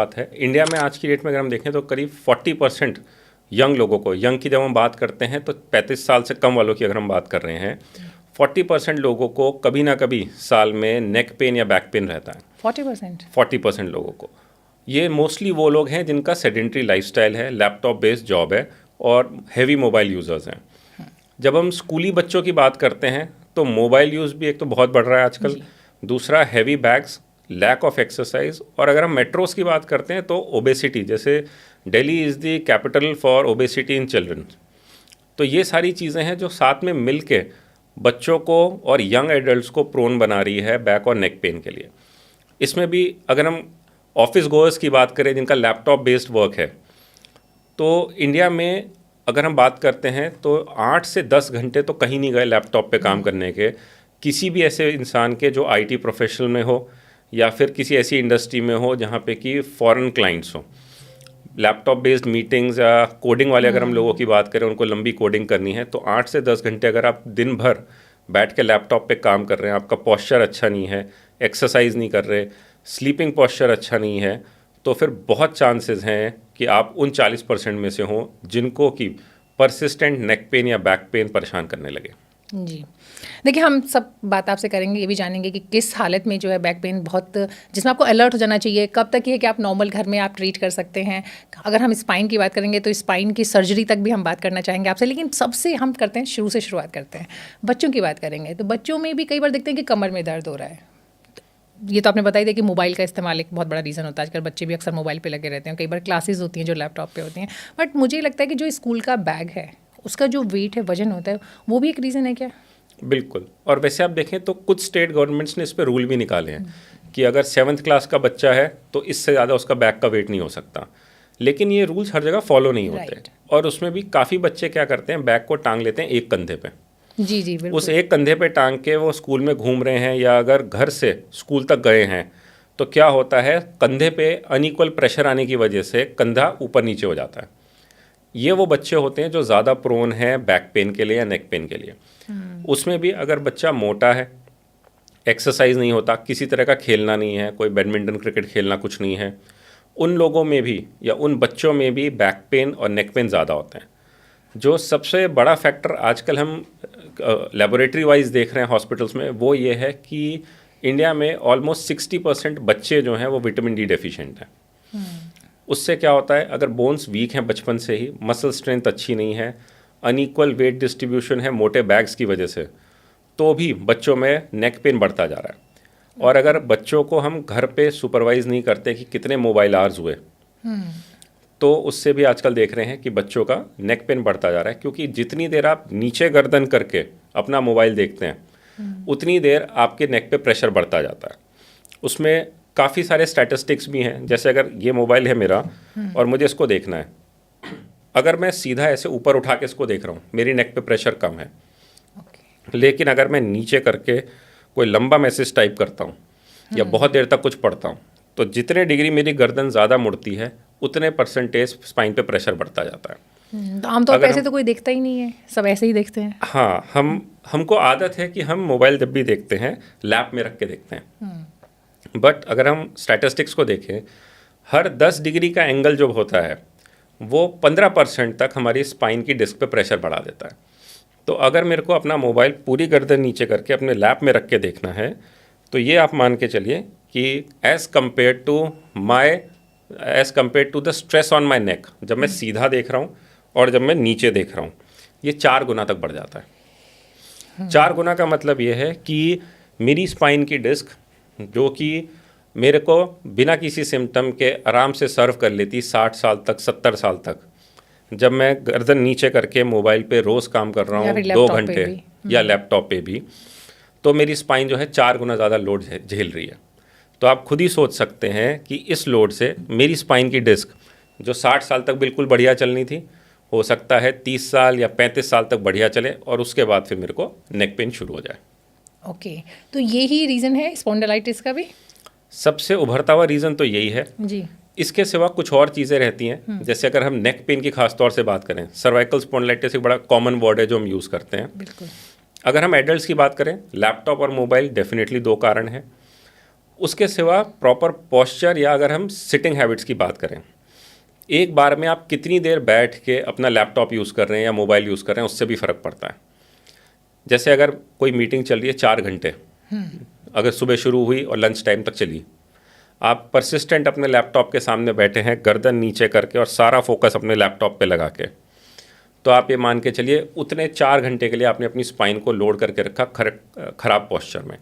बात है। इंडिया में आज की डेट में अगर हम देखें तो करीब 40% यंग लोगों को, यंग की जब हम बात करते हैं तो 35 साल से कम वालों की अगर हम बात कर रहे हैं, 40% लोगों को कभी ना कभी साल में नेक पेन या बैक पेन रहता है। 40% लोगों को। ये मोस्टली वो लोग हैं जिनका सेडेंट्री लाइफस्टाइल है, लैपटॉप बेस्ड जॉब है और हैवी मोबाइल यूज़र्स हैं। जब हम स्कूली बच्चों की बात करते हैं तो मोबाइल यूज़ भी एक तो बहुत बढ़ रहा है आजकल, दूसरा heavy bags, lack of exercise, और अगर हम मेट्रोस की बात करते हैं तो ओबेसिटी, जैसे Delhi is the capital for obesity in children. तो ये सारी चीज़ें हैं जो साथ में मिल के बच्चों को और यंग एडल्ट्स को प्रोन बना रही है बैक और नेक पेन के लिए। इसमें भी अगर हम ऑफिस गोअर्स की बात करें जिनका लैपटॉप बेस्ड वर्क है, तो इंडिया में अगर हम बात करते हैं तो 8 से 10 घंटे तो कहीं नहीं गए लैपटॉप पे काम करने के, किसी भी ऐसे इंसान के जो आईटी प्रोफेशनल में हो या फिर किसी ऐसी इंडस्ट्री में हो जहाँ पे कि फॉरेन क्लाइंट्स हो। लैपटॉप बेस्ड मीटिंग्स या कोडिंग वाले अगर हम लोगों की बात करें, उनको लंबी कोडिंग करनी है, तो 8 से 10 घंटे अगर आप दिन भर बैठ के लैपटॉप पे काम कर रहे हैं, आपका पोस्चर अच्छा नहीं है, एक्सरसाइज नहीं कर रहे, स्लीपिंग पोस्चर अच्छा नहीं है, तो फिर बहुत चांसेस हैं कि आप उन 40% में से हों जिनको कि परसिस्टेंट नेक पेन या बैक पेन परेशान करने लगे। जी, देखिए हम सब बात आपसे करेंगे, ये भी जानेंगे कि किस हालत में जो है बैक पेन बहुत, जिसमें आपको अलर्ट हो जाना चाहिए, कब तक ये है कि आप नॉर्मल घर में आप ट्रीट कर सकते हैं। अगर हम स्पाइन की बात करेंगे तो स्पाइन की सर्जरी तक भी हम बात करना चाहेंगे आपसे, लेकिन सबसे हम करते हैं शुरू से शुरुआत करते हैं, बच्चों की बात करेंगे। तो बच्चों में भी कई बार देखते हैं कि कमर में दर्द हो रहा है। ये तो आपने बताई दिया कि मोबाइल का इस्तेमाल एक बहुत बड़ा रीज़न होता है। आजकल बच्चे भी अक्सर मोबाइल पे लगे रहते हैं, कई बार क्लासेस होती हैं जो लैपटॉप पे होती हैं। बट मुझे लगता है कि जो स्कूल का बैग है उसका जो वेट है, वजन होता है, वो भी एक रीज़न है क्या? बिल्कुल। और वैसे आप देखें तो कुछ स्टेट गवर्नमेंट्स ने इस पर रूल भी निकाले हैं कि अगर 7th क्लास का बच्चा है तो इससे ज़्यादा उसका बैग का वेट नहीं हो सकता, लेकिन ये रूल्स हर जगह फॉलो नहीं होते। Right. और उसमें भी काफ़ी बच्चे क्या करते हैं, बैग को टांग लेते हैं एक कंधे पे। जी जी बिल्कुल। उस एक कंधे पे टांग के वो स्कूल में घूम रहे हैं या अगर घर से स्कूल तक गए हैं, तो क्या होता है, कंधे पे अनइक्वल प्रेशर आने की वजह से कंधा ऊपर नीचे हो जाता है। ये वो बच्चे होते हैं जो ज़्यादा प्रोन हैं बैक पेन के लिए या नेक पेन के लिए। उसमें भी अगर बच्चा मोटा है, एक्सरसाइज नहीं होता, किसी तरह का खेलना नहीं है, कोई बैडमिंटन क्रिकेट खेलना कुछ नहीं है, उन लोगों में भी या उन बच्चों में भी बैक पेन और नेक पेन ज़्यादा होते हैं। जो सबसे बड़ा फैक्टर आजकल हम लेबोरेटरी वाइज देख रहे हैं हॉस्पिटल्स में, वो ये है कि इंडिया में ऑलमोस्ट 60% बच्चे जो हैं वो विटामिन डी डेफिशिएंट हैं। उससे क्या होता है, अगर बोन्स वीक हैं बचपन से ही, मसल स्ट्रेंथ अच्छी नहीं है, अनइक्वल वेट डिस्ट्रीब्यूशन है मोटे बैग्स की वजह से, तो भी बच्चों में नेक पेन बढ़ता जा रहा है। और अगर बच्चों को हम घर पे सुपरवाइज नहीं करते कि कितने मोबाइल आवर्स हुए, तो उससे भी आजकल देख रहे हैं कि बच्चों का नेक पेन बढ़ता जा रहा है, क्योंकि जितनी देर आप नीचे गर्दन करके अपना मोबाइल देखते हैं उतनी देर आपके नेक पे प्रेशर बढ़ता जाता है। उसमें काफ़ी सारे स्टैटिस्टिक्स भी हैं, जैसे अगर ये मोबाइल है मेरा और मुझे इसको देखना है, अगर मैं सीधा ऐसे ऊपर उठा के इसको देख रहा हूँ, मेरी नेक पे प्रेशर कम है। लेकिन अगर मैं नीचे करके कोई लंबा मैसेज टाइप करता हूँ या बहुत देर तक कुछ पढ़ता हूँ, तो जितने डिग्री मेरी गर्दन ज़्यादा मुड़ती है उतने परसेंटेज स्पाइन पे प्रेशर बढ़ता जाता है। तो आमतौर पर ऐसे तो कोई देखता ही नहीं है, सब ऐसे ही देखते हैं। हाँ, हमको आदत है कि हम मोबाइल जब भी देखते हैं लैप में रख के देखते हैं। बट अगर हम स्टैटिस्टिक्स को देखें, हर 10 डिग्री का एंगल जो होता है वो 15% तक हमारी स्पाइन की डिस्क पे प्रेशर बढ़ा देता है। तो अगर मेरे को अपना मोबाइल पूरी गर्दन नीचे करके अपने लैप में रख के देखना है, तो ये आप मान के चलिए कि as compare to the stress on my neck, जब मैं सीधा देख रहा हूँ और जब मैं नीचे देख रहा हूँ, ये 4 गुना तक बढ़ जाता है। 4 गुना का मतलब ये है कि मेरी स्पाइन की डिस्क, जो कि मेरे को बिना किसी सिम्टम के आराम से सर्व कर लेती 60 साल तक, 70 साल तक, जब मैं गर्दन नीचे करके मोबाइल पे रोज़ काम कर रहा हूँ 2 घंटे या लैपटॉप पे भी, तो मेरी स्पाइन जो है 4 गुना ज़्यादा लोड झेल रही है। तो आप खुद ही सोच सकते हैं कि इस लोड से मेरी स्पाइन की डिस्क जो 60 साल तक बिल्कुल बढ़िया चलनी थी, हो सकता है 30 साल या 35 साल तक बढ़िया चले और उसके बाद फिर मेरे को नेक पेन शुरू हो जाए। ओके, तो यही रीज़न है स्पॉन्डिलाइटिस का भी? सबसे उभरता हुआ रीज़न तो यही है जी। इसके सिवा कुछ और चीज़ें रहती हैं, जैसे अगर हम नेक पेन की खास तौर से बात करें, सर्वाइकल स्पॉन्डिलाइटिस एक बड़ा कॉमन वर्ड है जो हम यूज़ करते हैं। बिल्कुल। अगर हम एडल्ट्स की बात करें, लैपटॉप और मोबाइल डेफिनेटली 2 कारण हैं। उसके सिवा प्रॉपर पोस्चर, या अगर हम सिटिंग हैबिट्स की बात करें, एक बार में आप कितनी देर बैठ के अपना लैपटॉप यूज़ कर रहे हैं या मोबाइल यूज़ कर रहे हैं, उससे भी फ़र्क पड़ता है। जैसे अगर कोई मीटिंग चल रही है 4 घंटे, अगर सुबह शुरू हुई और लंच टाइम तक चली, आप परसिस्टेंट अपने लैपटॉप के सामने बैठे हैं गर्दन नीचे करके और सारा फोकस अपने लैपटॉप पे लगा के, तो आप ये मान के चलिए उतने 4 घंटे के लिए आपने अपनी स्पाइन को लोड करके रखा खराब पोस्चर में।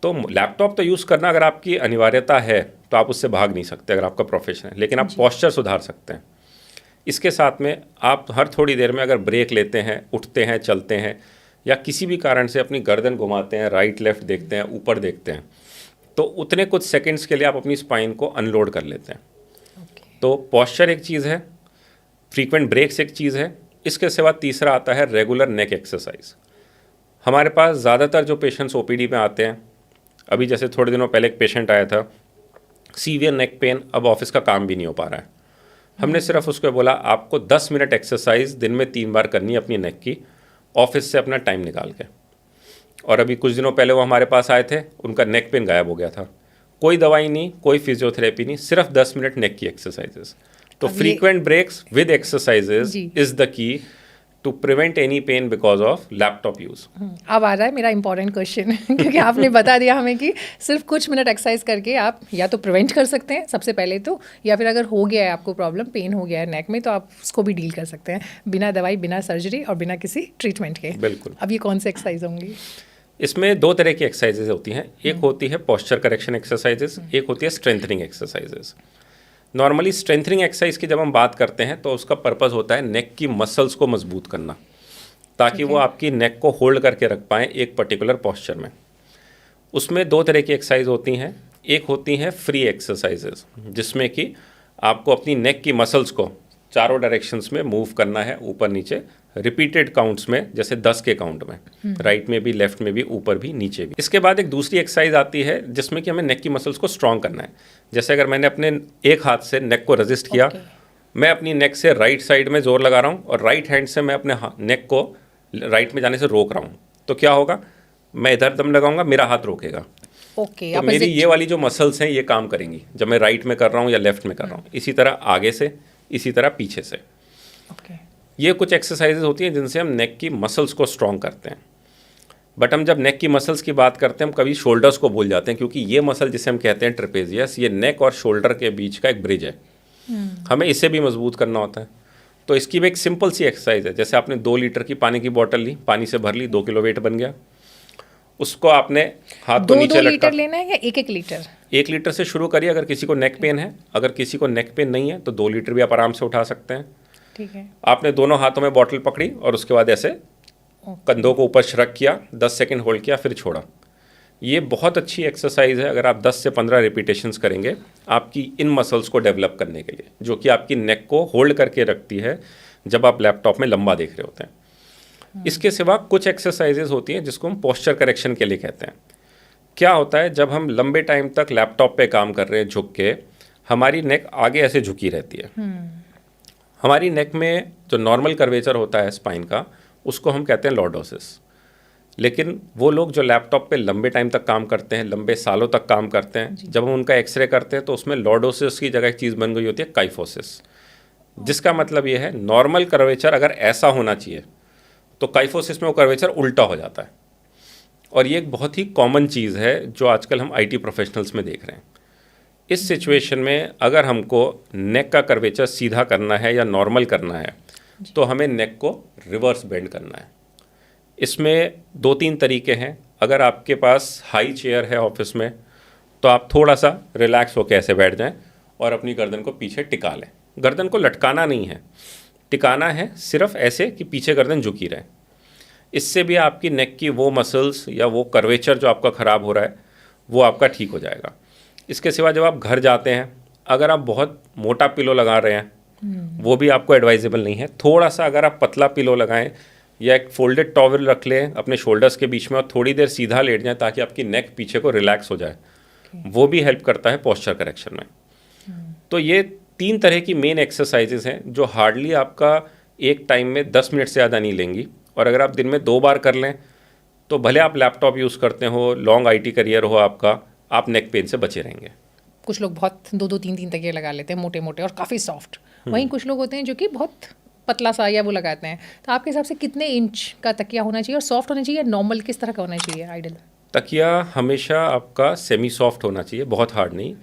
तो लैपटॉप तो यूज़ करना अगर आपकी अनिवार्यता है तो आप उससे भाग नहीं सकते अगर आपका प्रोफेशन है, लेकिन आप पोस्चर सुधार सकते हैं। इसके साथ में आप हर थोड़ी देर में अगर ब्रेक लेते हैं, उठते हैं, चलते हैं, या किसी भी कारण से अपनी गर्दन घुमाते हैं, राइट लेफ्ट देखते हैं, ऊपर देखते हैं, तो उतने कुछ सेकंड्स के लिए आप अपनी स्पाइन को अनलोड कर लेते हैं। तो पोस्चर एक चीज़ है, फ्रीक्वेंट ब्रेक्स एक चीज़ है। इसके सिवा तीसरा आता है रेगुलर नेक एक्सरसाइज। हमारे पास ज़्यादातर जो पेशेंट्स ओपीडी में आते हैं, अभी जैसे थोड़े दिनों पहले एक पेशेंट आया था, सीवियर नेक पेन, अब ऑफिस का काम भी नहीं हो पा रहा है। हमने सिर्फ उसको बोला आपको 10 मिनट एक्सरसाइज दिन में 3 बार करनी है अपनी नेक की, ऑफिस से अपना टाइम निकाल के। और अभी कुछ दिनों पहले वो हमारे पास आए थे, उनका नेक पेन गायब हो गया था। कोई दवाई नहीं, कोई फिजियोथेरेपी नहीं, सिर्फ 10 मिनट नेक की एक्सरसाइजेस। तो frequent breaks with exercises is the key to prevent any pain because of laptop use. अब आ रहा है मेरा इंपॉर्टेंट क्वेश्चन क्योंकि आपने बता दिया हमें कि सिर्फ कुछ मिनट एक्सरसाइज करके आप या तो प्रिवेंट कर सकते हैं सबसे पहले तो, या फिर अगर हो गया है आपको प्रॉब्लम, पेन हो गया है नेक में, तो आप उसको भी डील कर सकते हैं बिना दवाई, बिना सर्जरी और बिना किसी ट्रीटमेंट के। बिल्कुल। अब ये कौन से एक्सरसाइज होंगी? इसमें 2 तरह की एक्सरसाइजेज होती हैं। एक होती है पोस्चर करेक्शन एक्सरसाइजेस, एक होती है strengthening exercises. Normally strengthening exercise की जब हम बात करते हैं तो उसका पर्पस होता है नेक की मसल्स को मजबूत करना, ताकि वो आपकी नेक को होल्ड करके रख पाएँ एक पर्टिकुलर पोस्चर में। उसमें 2 तरह की एक्सरसाइज होती हैं। एक होती हैं फ्री एक्सरसाइजेज, जिसमें कि आपको अपनी नेक की मसल्स को चारों डायरेक्शंस में मूव करना है, ऊपर नीचे, रिपीटेड काउंट्स में, जैसे 10 के काउंट में, राइट में भी, लेफ्ट में भी, ऊपर भी, नीचे भी। इसके बाद एक दूसरी एक्सरसाइज आती है जिसमें कि हमें नेक की मसल्स को स्ट्रॉन्ग करना है। जैसे अगर मैंने अपने एक हाथ से नेक को रेजिस्ट किया, मैं अपनी नेक से राइट साइड में जोर लगा रहा हूँ और राइट हैंड से मैं अपने नेक को राइट में जाने से रोक रहा हूँ, तो क्या होगा, मैं इधर दम लगाऊंगा, मेरा हाथ रोकेगा। तो मेरी ये वाली जो मसल्स हैं ये काम करेंगी जब मैं राइट में कर रहा हूँ या लेफ्ट में कर रहा हूँ। इसी तरह आगे से, इसी तरह पीछे से। ये कुछ एक्सरसाइजेज होती हैं जिनसे हम नेक की मसल्स को स्ट्रॉन्ग करते हैं। बट हम जब नेक की मसल्स की बात करते हैं हम कभी शोल्डर्स को भूल जाते हैं, क्योंकि ये मसल जिसे हम कहते हैं ट्रेपेजियस, ये नेक और शोल्डर के बीच का एक ब्रिज है। हमें इसे भी मजबूत करना होता है। तो इसकी भी एक सिंपल सी एक्सरसाइज है। जैसे आपने 2 लीटर की पानी की बोतल ली, पानी से भर ली, 2 किलो वेट बन गया, उसको आपने हाथ को नीचे लटका। 2 लीटर लेना है या 1-1 लीटर? 1 लीटर से शुरू करिए अगर किसी को नेक पेन है। अगर किसी को नेक पेन नहीं है तो 2 लीटर भी आप आराम से उठा सकते हैं। ठीक है। आपने दोनों हाथों में बॉटल पकड़ी और उसके बाद ऐसे कंधों को ऊपर श्रक किया, 10 सेकंड होल्ड किया, फिर छोड़ा। ये बहुत अच्छी एक्सरसाइज है। अगर आप 10 से 15 रिपीटेशंस करेंगे आपकी इन मसल्स को डेवलप करने के लिए, जो कि आपकी नेक को होल्ड करके रखती है जब आप लैपटॉप में लंबा देख रहे होते हैं। इसके सिवा कुछ एक्सरसाइजेज होती हैं जिसको हम पोस्चर करेक्शन के लिए कहते हैं। क्या होता है, जब हम लंबे टाइम तक लैपटॉप पे काम कर रहे हैं झुक के, हमारी नेक आगे ऐसे झुकी रहती है। हमारी नेक में जो नॉर्मल कर्वेचर होता है स्पाइन का, उसको हम कहते हैं लॉर्डोसिस। लेकिन वो लोग जो लैपटॉप पे लंबे टाइम तक काम करते हैं, लंबे सालों तक काम करते हैं, जब हम उनका एक्सरे करते हैं तो उसमें लॉर्डोसिस की जगह एक चीज़ बन गई होती है काइफोसिस, जिसका मतलब ये है नॉर्मल कर्वेचर अगर ऐसा होना चाहिए तो काइफोसिस में वो कर्वेचर उल्टा हो जाता है। और ये एक बहुत ही कॉमन चीज़ है जो आजकल हम आईटी प्रोफेशनल्स में देख रहे हैं। इस सिचुएशन में अगर हमको नेक का कर्वेचर सीधा करना है या नॉर्मल करना है तो हमें नेक को रिवर्स बेंड करना है। इसमें 2-3 तरीके हैं। अगर आपके पास हाई चेयर है ऑफिस में तो आप थोड़ा सा रिलैक्स होकर ऐसे बैठ जाएं और अपनी गर्दन को पीछे टिका लें। गर्दन को लटकाना नहीं है, टिकाना है, सिर्फ ऐसे कि पीछे गर्दन झुकी रहे। इससे भी आपकी नेक की वो मसल्स या वो कर्वेचर जो आपका ख़राब हो रहा है वो आपका ठीक हो जाएगा। इसके सिवा जब आप घर जाते हैं, अगर आप बहुत मोटा पिलो लगा रहे हैं वो भी आपको एडवाइजेबल नहीं है। थोड़ा सा अगर आप पतला पिलो लगाएं या एक फोल्डेड टॉवल रख लें अपने शोल्डर्स के बीच में और थोड़ी देर सीधा लेट जाएं ताकि आपकी नेक पीछे को रिलैक्स हो जाए, वो भी हेल्प करता है पोस्चर करेक्शन में। तो ये 3 तरह की मेन एक्सरसाइजेज हैं जो हार्डली आपका एक टाइम में 10 मिनट से ज़्यादा नहीं लेंगी। और अगर आप दिन में 2 बार कर लें तो भले आप लैपटॉप यूज़ करते हो, लॉन्ग आईटी करियर हो आपका, आप नेक पेन से बचे रहेंगे। कुछ लोग बहुत 2-2 3-3 तकिए लगा लेते हैं, मोटे मोटे और काफ़ी सॉफ्ट। वहीं कुछ लोग होते हैं जो कि बहुत पतला सा या वो लगाते हैं। तो आपके हिसाब से कितने इंच का तकिया होना चाहिए और सॉफ्ट होना चाहिए, नॉर्मल किस तरह का होना चाहिए आइडियल? तकिया हमेशा आपका सेमी सॉफ्ट होना चाहिए, बहुत हार्ड नहीं।